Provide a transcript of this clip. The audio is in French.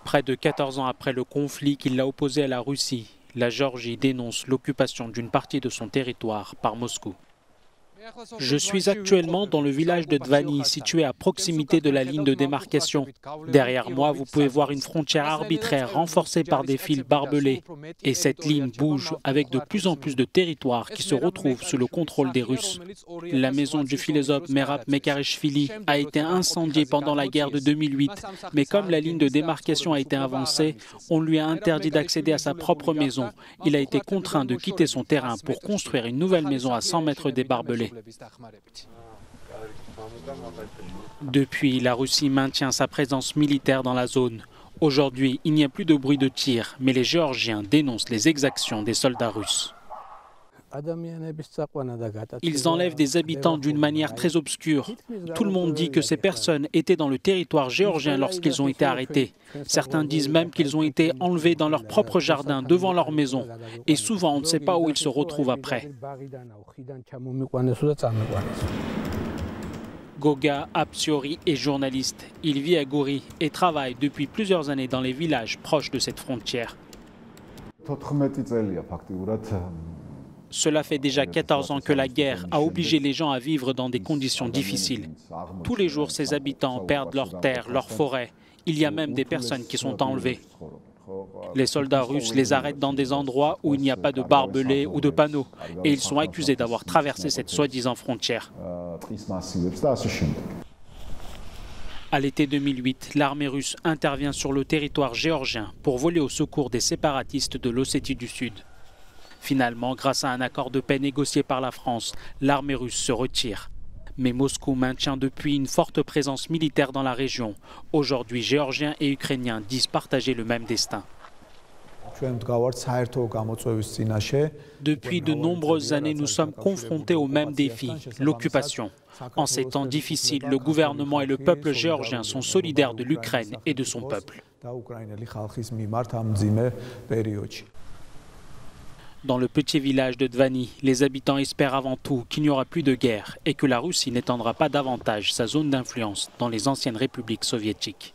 Près de 14 ans après le conflit qui l'a opposé à la Russie, la Géorgie dénonce l'occupation d'une partie de son territoire par Moscou. Je suis actuellement dans le village de Dvani, situé à proximité de la ligne de démarcation. Derrière moi, vous pouvez voir une frontière arbitraire renforcée par des fils barbelés. Et cette ligne bouge avec de plus en plus de territoires qui se retrouvent sous le contrôle des Russes. La maison du philosophe Merab Mekarishvili a été incendiée pendant la guerre de 2008. Mais comme la ligne de démarcation a été avancée, on lui a interdit d'accéder à sa propre maison. Il a été contraint de quitter son terrain pour construire une nouvelle maison à 100 mètres des barbelés. Depuis, la Russie maintient sa présence militaire dans la zone. Aujourd'hui, il n'y a plus de bruit de tir, mais les Géorgiens dénoncent les exactions des soldats russes. Ils enlèvent des habitants d'une manière très obscure. Tout le monde dit que ces personnes étaient dans le territoire géorgien lorsqu'ils ont été arrêtés. Certains disent même qu'ils ont été enlevés dans leur propre jardin, devant leur maison. Et souvent, on ne sait pas où ils se retrouvent après. Goga Apsiori est journaliste. Il vit à Gori et travaille depuis plusieurs années dans les villages proches de cette frontière. Cela fait déjà 14 ans que la guerre a obligé les gens à vivre dans des conditions difficiles. Tous les jours, ces habitants perdent leurs terres, leurs forêts. Il y a même des personnes qui sont enlevées. Les soldats russes les arrêtent dans des endroits où il n'y a pas de barbelés ou de panneaux. Et ils sont accusés d'avoir traversé cette soi-disant frontière. À l'été 2008, l'armée russe intervient sur le territoire géorgien pour voler au secours des séparatistes de l'Ossétie du Sud. Finalement, grâce à un accord de paix négocié par la France, l'armée russe se retire. Mais Moscou maintient depuis une forte présence militaire dans la région. Aujourd'hui, Géorgiens et Ukrainiens disent partager le même destin. Depuis de nombreuses années, nous sommes confrontés au même défi, l'occupation. En ces temps difficiles, le gouvernement et le peuple géorgien sont solidaires de l'Ukraine et de son peuple. Dans le petit village de Dvani, les habitants espèrent avant tout qu'il n'y aura plus de guerre et que la Russie n'étendra pas davantage sa zone d'influence dans les anciennes républiques soviétiques.